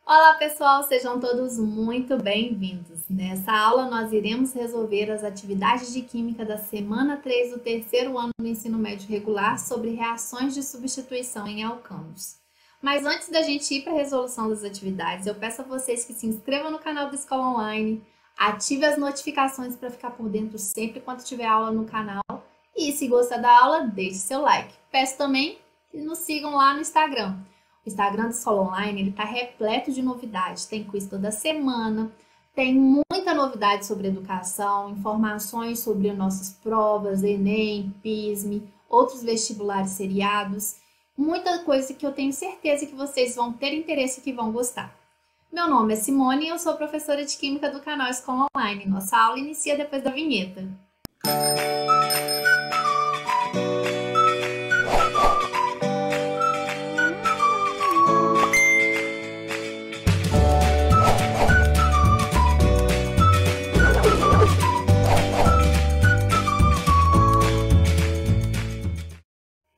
Olá pessoal, sejam todos muito bem-vindos. Nessa aula nós iremos resolver as atividades de Química da semana 3 do terceiro ano do ensino médio regular sobre reações de substituição em alcanos. Mas antes da gente ir para a resolução das atividades, eu peço a vocês que se inscrevam no canal da Escola Online, ative as notificações para ficar por dentro sempre quando tiver aula no canal e se gostar da aula, deixe seu like. Peço também que nos sigam lá no Instagram. O Instagram da Escola Online está repleto de novidades, tem quiz toda semana, tem muita novidade sobre educação, informações sobre nossas provas, Enem, PISME, outros vestibulares seriados, muita coisa que eu tenho certeza que vocês vão ter interesse e que vão gostar. Meu nome é Simone e eu sou professora de Química do canal Escola Online. Nossa aula inicia depois da vinheta.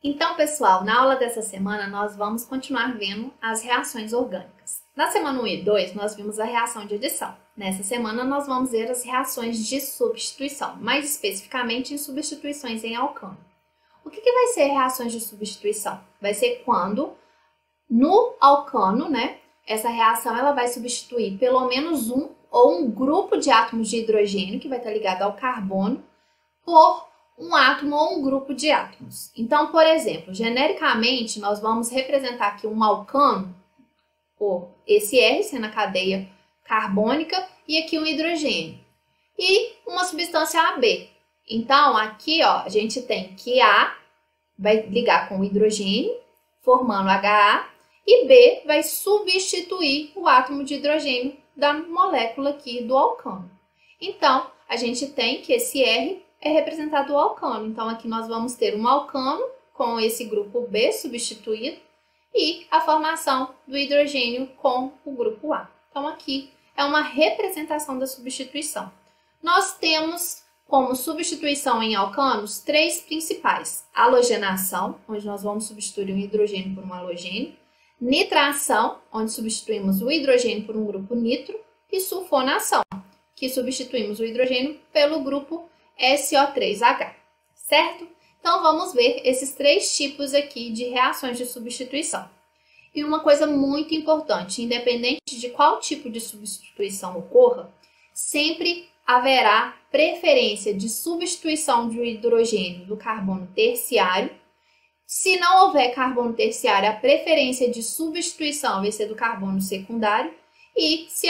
Então, pessoal, na aula dessa semana nós vamos continuar vendo as reações orgânicas. Na semana 1 e 2 nós vimos a reação de adição. Nessa semana nós vamos ver as reações de substituição, mais especificamente em substituições em alcano. O que vai ser reações de substituição? Vai ser quando no alcano, essa reação ela vai substituir pelo menos um ou um grupo de átomos de hidrogênio que vai estar ligado ao carbono por um átomo ou um grupo de átomos. Então, por exemplo, genericamente, nós vamos representar aqui um alcano por esse R, sendo a cadeia carbônica, e aqui um hidrogênio. E uma substância AB. Então, aqui, ó, a gente tem que A vai ligar com o hidrogênio, formando HA, e B vai substituir o átomo de hidrogênio da molécula aqui do alcano. Então, a gente tem que esse R é representado o alcano. Então, aqui nós vamos ter um alcano com esse grupo B substituído e a formação do hidrogênio com o grupo A. Então, aqui é uma representação da substituição. Nós temos como substituição em alcanos três principais. Halogenação, onde nós vamos substituir um hidrogênio por um halogênio. Nitração, onde substituímos o hidrogênio por um grupo nitro. E sulfonação, que substituímos o hidrogênio pelo grupo SO3H, certo? Então, vamos ver esses três tipos aqui de reações de substituição. E uma coisa muito importante, independente de qual tipo de substituição ocorra, sempre haverá preferência de substituição de hidrogênio do carbono terciário. Se não houver carbono terciário, a preferência de substituição vai ser do carbono secundário. E se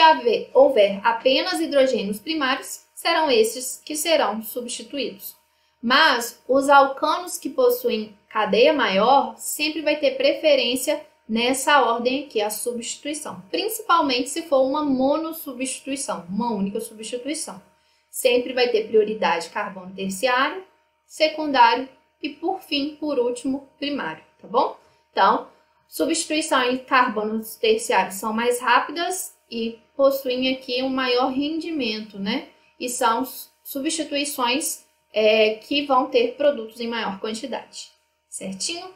houver apenas hidrogênios primários, serão esses que serão substituídos. Mas os alcanos que possuem cadeia maior sempre vai ter preferência nessa ordem aqui, a substituição. Principalmente se for uma monossubstituição, uma única substituição. Sempre vai ter prioridade carbono terciário, secundário e, por fim, por último, primário, tá bom? Então, substituição em carbonos terciários são mais rápidas e possuem aqui um maior rendimento, E são substituições que vão ter produtos em maior quantidade, certinho?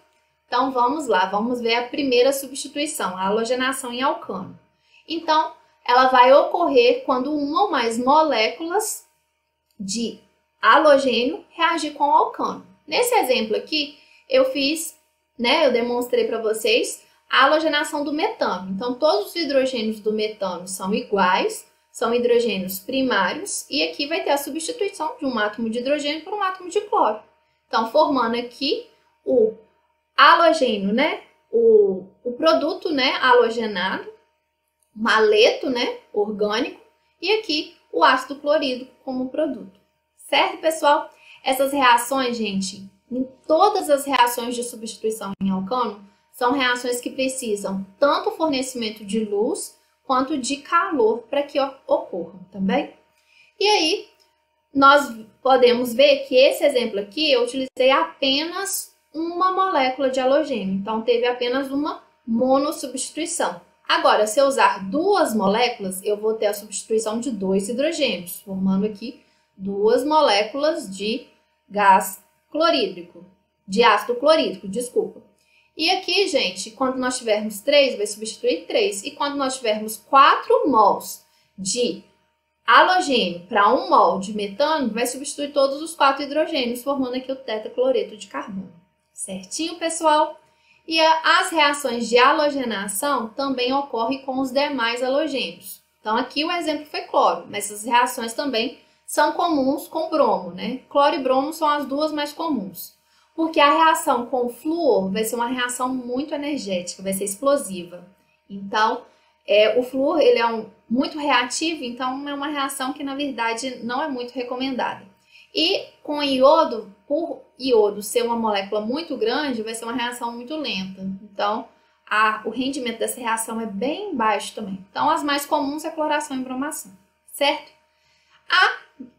Então, vamos lá, vamos ver a primeira substituição, a halogenação em alcano. Então, ela vai ocorrer quando uma ou mais moléculas de halogênio reagir com o alcano. Nesse exemplo aqui, eu demonstrei para vocês a halogenação do metano. Então, todos os hidrogênios do metano são iguais, são hidrogênios primários, e aqui vai ter a substituição de um átomo de hidrogênio por um átomo de cloro. Então, formando aqui o halogênio, o produto, halogenado, um haleto, orgânico, e aqui o ácido clorídrico como produto. Certo, pessoal? Essas reações, gente, em todas as reações de substituição em alcano, são reações que precisam tanto fornecimento de luz quanto de calor para que ocorram, também. E aí, nós podemos ver que esse exemplo aqui eu utilizei apenas uma molécula de halogênio, então teve apenas uma monossubstituição. Agora, se eu usar duas moléculas, eu vou ter a substituição de dois hidrogênios, formando aqui duas moléculas de gás clorídrico, de ácido clorídrico, desculpa. E aqui, gente, quando nós tivermos 3, vai substituir 3. E quando nós tivermos 4 mols de halogênio para 1 mol de metano, vai substituir todos os 4 hidrogênios, formando aqui o tetacloreto de carbono. Certinho, pessoal? E as reações de halogenação também ocorrem com os demais halogênios. Então, aqui o exemplo foi cloro, mas essas reações também são comuns com bromo, né? Cloro e bromo são as duas mais comuns. Porque a reação com o flúor vai ser uma reação muito energética, vai ser explosiva. Então, o flúor ele é muito reativo, então é uma reação que, na verdade, não é muito recomendada. E com iodo, por iodo ser uma molécula muito grande, vai ser uma reação muito lenta. Então, o rendimento dessa reação é bem baixo também. Então, as mais comuns é cloração e bromação, certo?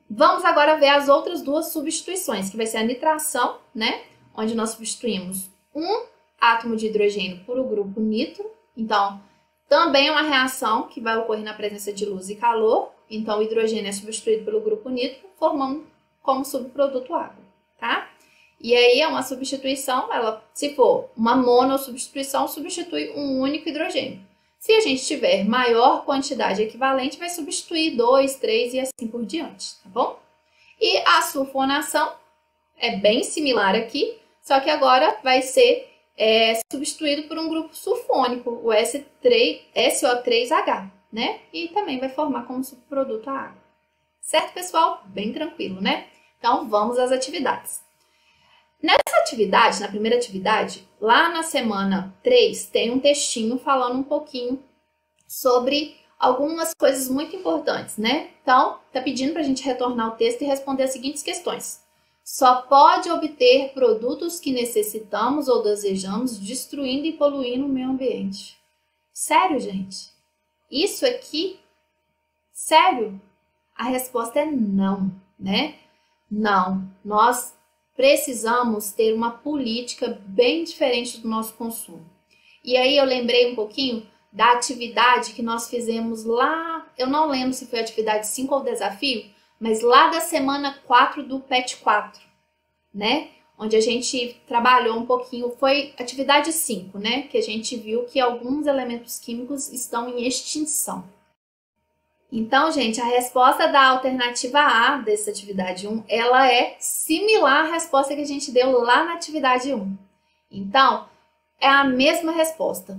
Vamos agora ver as outras duas substituições, que vai ser a nitração, né? Onde nós substituímos um átomo de hidrogênio por o grupo nitro. Então, também é uma reação que vai ocorrer na presença de luz e calor. Então, o hidrogênio é substituído pelo grupo nitro, formando como subproduto água, tá? E aí é uma substituição, se for uma monossubstituição, substitui um único hidrogênio. Se a gente tiver maior quantidade equivalente, vai substituir 2, 3 e assim por diante, tá bom? E a sulfonação é bem similar aqui, só que agora vai ser substituído por um grupo sulfônico, o SO3H, né? E também vai formar como subproduto a água. Certo, pessoal? Bem tranquilo, né? Então, vamos às atividades. Nessa atividade, na primeira atividade, lá na semana 3, tem um textinho falando um pouquinho sobre algumas coisas muito importantes, né? Então, tá pedindo para a gente retornar o texto e responder as seguintes questões. Só pode obter produtos que necessitamos ou desejamos, destruindo e poluindo o meio ambiente. Sério, gente? Isso aqui? Sério? A resposta é não, né? Não. Nós precisamos ter uma política bem diferente do nosso consumo. E aí eu lembrei um pouquinho da atividade que nós fizemos lá, eu não lembro se foi a atividade 5 ou desafio, mas lá da semana 4 do PET 4, né? Onde a gente trabalhou um pouquinho, foi atividade 5, né? Que a gente viu que alguns elementos químicos estão em extinção. Então, gente, a resposta da alternativa A dessa atividade 1, ela é similar à resposta que a gente deu lá na atividade 1. Então, é a mesma resposta.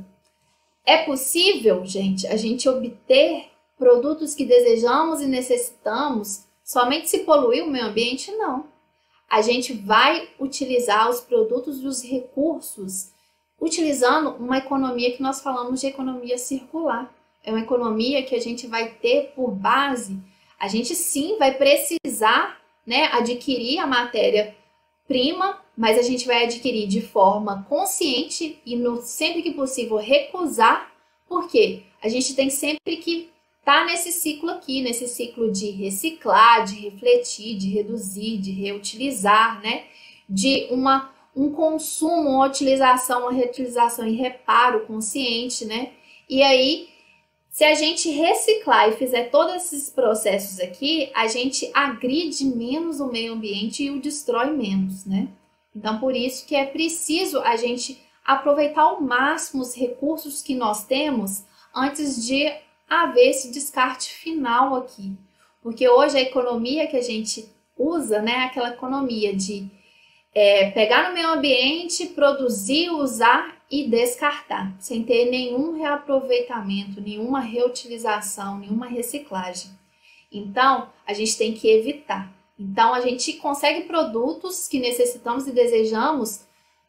É possível, gente, a gente obter produtos que desejamos e necessitamos somente se poluir o meio ambiente? Não. A gente vai utilizar os produtos e os recursos utilizando uma economia que nós falamos de economia circular. É uma economia que a gente vai ter por base, a gente sim vai precisar, né, adquirir a matéria-prima, mas a gente vai adquirir de forma consciente e sempre que possível recusar, porque a gente tem sempre que estar nesse ciclo aqui, nesse ciclo de reciclar, de refletir, de reduzir, de reutilizar, né, de um consumo, uma utilização, uma reutilização e reparo consciente, né, e aí se a gente reciclar e fizer todos esses processos aqui, a gente agride menos o meio ambiente e o destrói menos, né? Então, por isso que é preciso a gente aproveitar ao máximo os recursos que nós temos antes de haver esse descarte final aqui. Porque hoje a economia que a gente usa, né, é aquela economia de pegar no meio ambiente, produzir, usar e descartar, sem ter nenhum reaproveitamento, nenhuma reutilização, nenhuma reciclagem. Então, a gente tem que evitar. Então, a gente consegue produtos que necessitamos e desejamos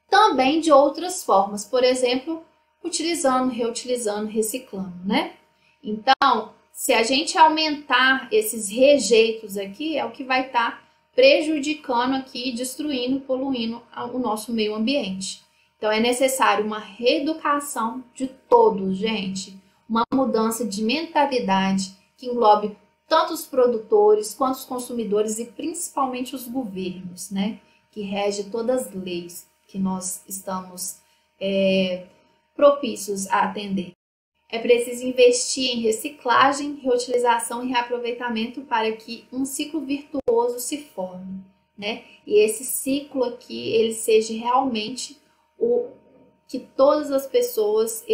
também de outras formas, por exemplo, utilizando, reutilizando, reciclando, né? Então, se a gente aumentar esses rejeitos aqui, é o que vai estar prejudicando aqui, destruindo, poluindo o nosso meio ambiente. Então, é necessário uma reeducação de todos, gente. Uma mudança de mentalidade que englobe tanto os produtores quanto os consumidores e principalmente os governos, né? Que rege todas as leis que nós estamos propícios a atender. É preciso investir em reciclagem, reutilização e reaproveitamento para que um ciclo virtuoso se forme, né? E esse ciclo aqui, ele seja realmente que todas as pessoas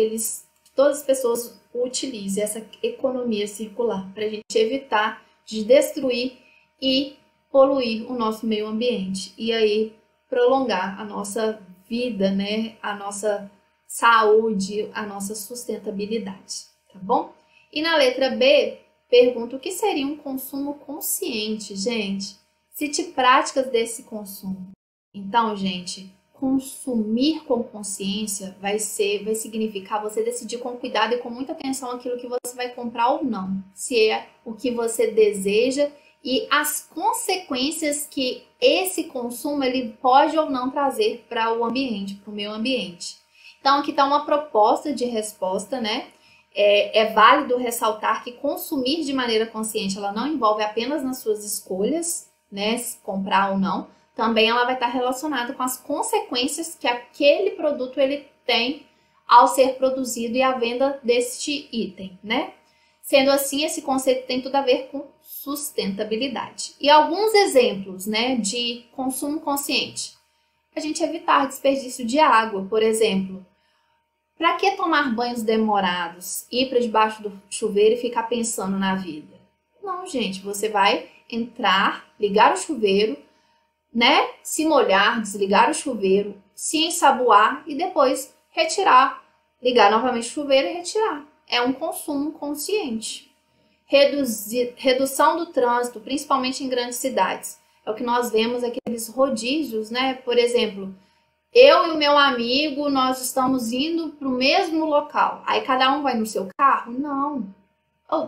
utilizem essa economia circular para a gente evitar de destruir e poluir o nosso meio ambiente e aí prolongar a nossa vida, né? A nossa saúde, a nossa sustentabilidade, tá bom? E na letra B, pergunta o que seria um consumo consciente, gente? Cite práticas desse consumo. Então, gente, consumir com consciência vai significar você decidir com cuidado e com muita atenção aquilo que você vai comprar ou não, se é o que você deseja e as consequências que esse consumo ele pode ou não trazer para o ambiente, para o meio ambiente. Então, aqui está uma proposta de resposta, né? É válido ressaltar que consumir de maneira consciente, ela não envolve apenas nas suas escolhas, né? Se comprar ou não. Também ela vai estar relacionada com as consequências que aquele produto ele tem ao ser produzido e a venda deste item, né? Sendo assim, esse conceito tem tudo a ver com sustentabilidade. E alguns exemplos, né, de consumo consciente. A gente evitar desperdício de água, por exemplo. Para que tomar banhos demorados, ir para debaixo do chuveiro e ficar pensando na vida? Não, gente, você vai entrar, ligar o chuveiro, né? Se molhar, desligar o chuveiro, se ensaboar e depois retirar, ligar novamente o chuveiro e retirar. É um consumo consciente. Redução do trânsito, principalmente em grandes cidades. É o que nós vemos aqueles rodízios, né? Por exemplo, eu e o meu amigo, nós estamos indo para o mesmo local. Aí cada um vai no seu carro? Não.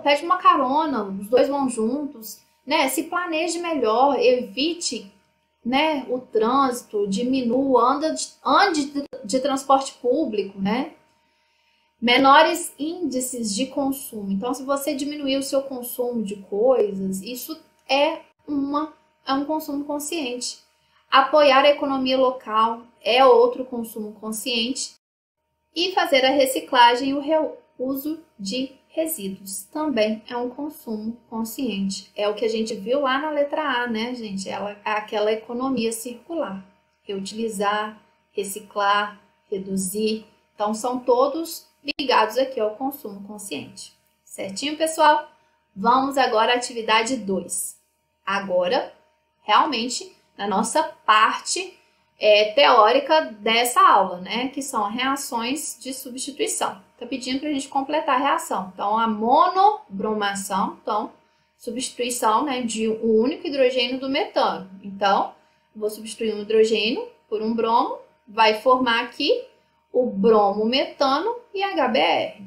Pede uma carona, os dois vão juntos, né? Se planeje melhor, evite, né, o trânsito, diminua, ande de transporte público, né? Menores índices de consumo. Então, se você diminuir o seu consumo de coisas, isso é um consumo consciente. Apoiar a economia local é outro consumo consciente. E fazer a reciclagem e o reuso de resíduos também é um consumo consciente. É o que a gente viu lá na letra A, né, gente? Aquela economia circular. Reutilizar, reciclar, reduzir. Então, são todos ligados aqui ao consumo consciente. Certinho, pessoal? Vamos agora à atividade 2. Agora, realmente, na nossa parte teórica dessa aula, né? Que são reações de substituição. Tá pedindo para a gente completar a reação. Então, a monobromação, então, substituição, né, de um único hidrogênio do metano. Então, vou substituir um hidrogênio por um bromo, vai formar aqui o bromo-metano e HBr.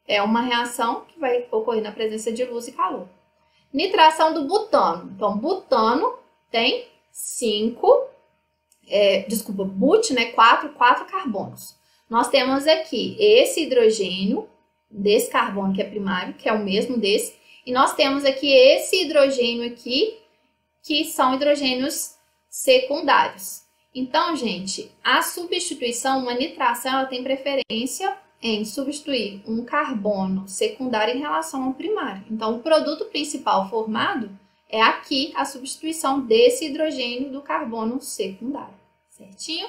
É uma reação que vai ocorrer na presença de luz e calor. Nitração do butano. Então, butano tem 4 carbonos. Nós temos aqui esse hidrogênio, desse carbono que é primário, que é o mesmo desse, e nós temos aqui esse hidrogênio aqui, que são hidrogênios secundários. Então, gente, a substituição, uma nitração, ela tem preferência em substituir um carbono secundário em relação ao primário. Então, o produto principal formado é aqui a substituição desse hidrogênio do carbono secundário, certinho?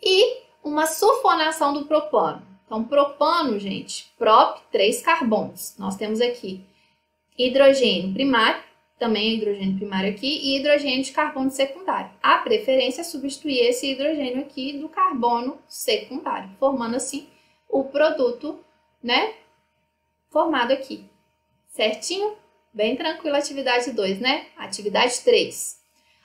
E uma sulfonação do propano. Então, propano, gente, prop, 3 carbonos. Nós temos aqui hidrogênio primário, também hidrogênio primário aqui, e hidrogênio de carbono secundário. A preferência é substituir esse hidrogênio aqui do carbono secundário, formando assim o produto, né, formado aqui. Certinho? Bem tranquilo a atividade 2, né? Atividade 3.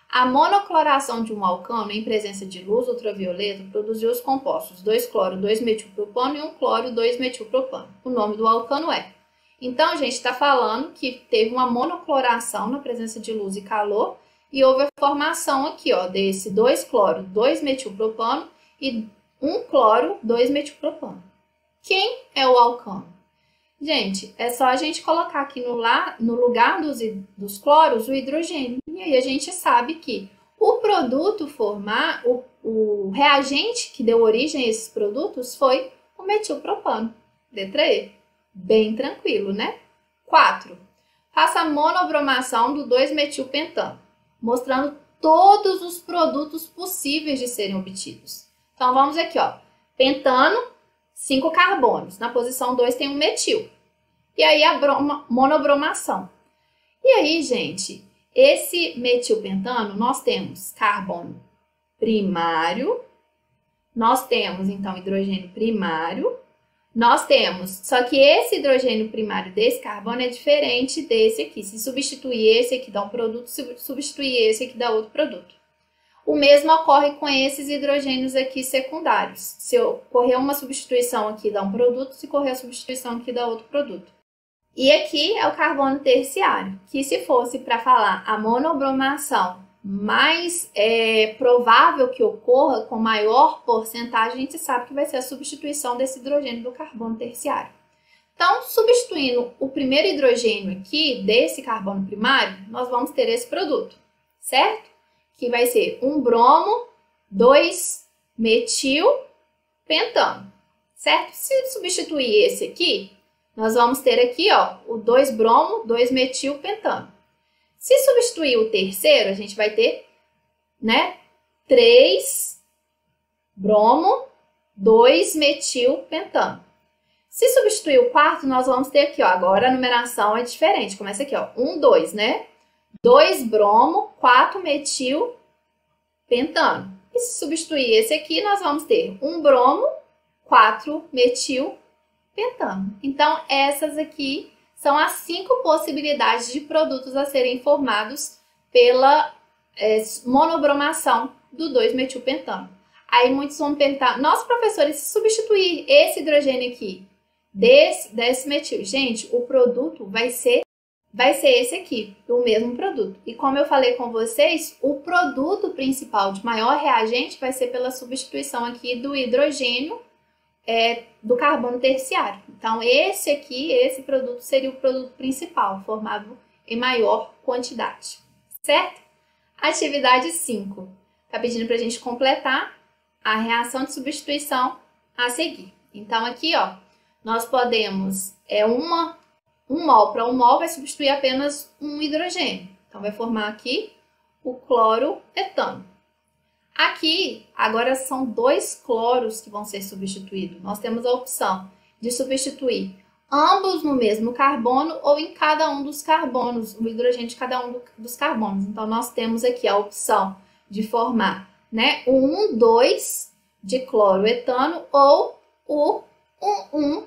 A monocloração de um alcano em presença de luz ultravioleta produziu os compostos 2-cloro, 2-metilpropano e 1-cloro, 2-metilpropano. O nome do alcano é. Então, a gente está falando que teve uma monocloração na presença de luz e calor e houve a formação aqui, ó, desse 2-cloro, 2-metilpropano e 1-cloro, 2-metilpropano. Quem é o alcano? Gente, é só a gente colocar aqui no lugar dos cloros o hidrogênio. E aí a gente sabe que o produto o reagente que deu origem a esses produtos foi o metilpropano. Letra E. Bem tranquilo, né? 4. Faça a monobromação do 2-metilpentano, mostrando todos os produtos possíveis de serem obtidos. Então, vamos aqui, ó. pentano, 5 carbonos. Na posição 2 tem um metil. E aí a monobromação. E aí, gente, esse metilpentano, nós temos carbono primário, nós temos, então, hidrogênio primário, nós temos, só que esse hidrogênio primário desse carbono é diferente desse aqui. Se substituir esse aqui dá um produto, se substituir esse aqui dá outro produto. O mesmo ocorre com esses hidrogênios aqui secundários. Se ocorrer uma substituição aqui dá um produto, se ocorrer a substituição aqui dá outro produto. E aqui é o carbono terciário, que se fosse para falar a monobromação mais provável que ocorra, com maior porcentagem, a gente sabe que vai ser a substituição desse hidrogênio do carbono terciário. Então, substituindo o primeiro hidrogênio aqui, desse carbono primário, nós vamos ter esse produto, certo? Que vai ser um bromo, 2 metil, pentano, certo? Se substituir esse aqui, nós vamos ter aqui, ó, o 2 bromo, 2 metil, pentano. Se substituir o terceiro, a gente vai ter, né, 3 bromo, 2 metil, pentano. Se substituir o quarto, nós vamos ter aqui, ó, agora a numeração é diferente. Começa aqui, ó, 1, 2, né? 2 bromo, 4 metil, pentano. E se substituir esse aqui, nós vamos ter 1 bromo, 4 metil, pentano. Então, essas aqui são as 5 possibilidades de produtos a serem formados pela monobromação do 2-metilpentano. Aí muitos vão perguntar, nossa, professora, se substituir esse hidrogênio aqui desse metil, gente, o produto vai ser esse aqui, o mesmo produto. E como eu falei com vocês, o produto principal de maior reagente vai ser pela substituição aqui do hidrogênio do carbono terciário. Então, esse produto seria o produto principal, formado em maior quantidade, certo? Atividade 5. Está pedindo para a gente completar a reação de substituição a seguir. Então, aqui, ó, nós podemos, 1 mol para 1 mol vai substituir apenas um hidrogênio. Então, vai formar aqui o cloroetano. Aqui, agora são 2 cloros que vão ser substituídos. Nós temos a opção de substituir ambos no mesmo carbono ou em cada um dos carbonos, o hidrogênio de cada um dos carbonos. Então, nós temos aqui a opção de formar, né, o 1,2 de cloroetano ou o 1,1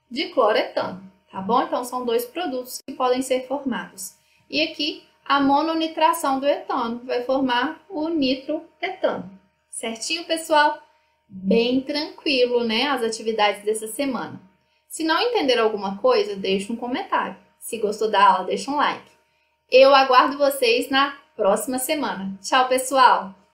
de cloretano, tá bom? Então, são 2 produtos que podem ser formados. E aqui, a mononitração do etano vai formar o nitroetano. Certinho, pessoal? Bem tranquilo, né? As atividades dessa semana. Se não entender alguma coisa, deixa um comentário. Se gostou da aula, deixa um like. Eu aguardo vocês na próxima semana. Tchau, pessoal!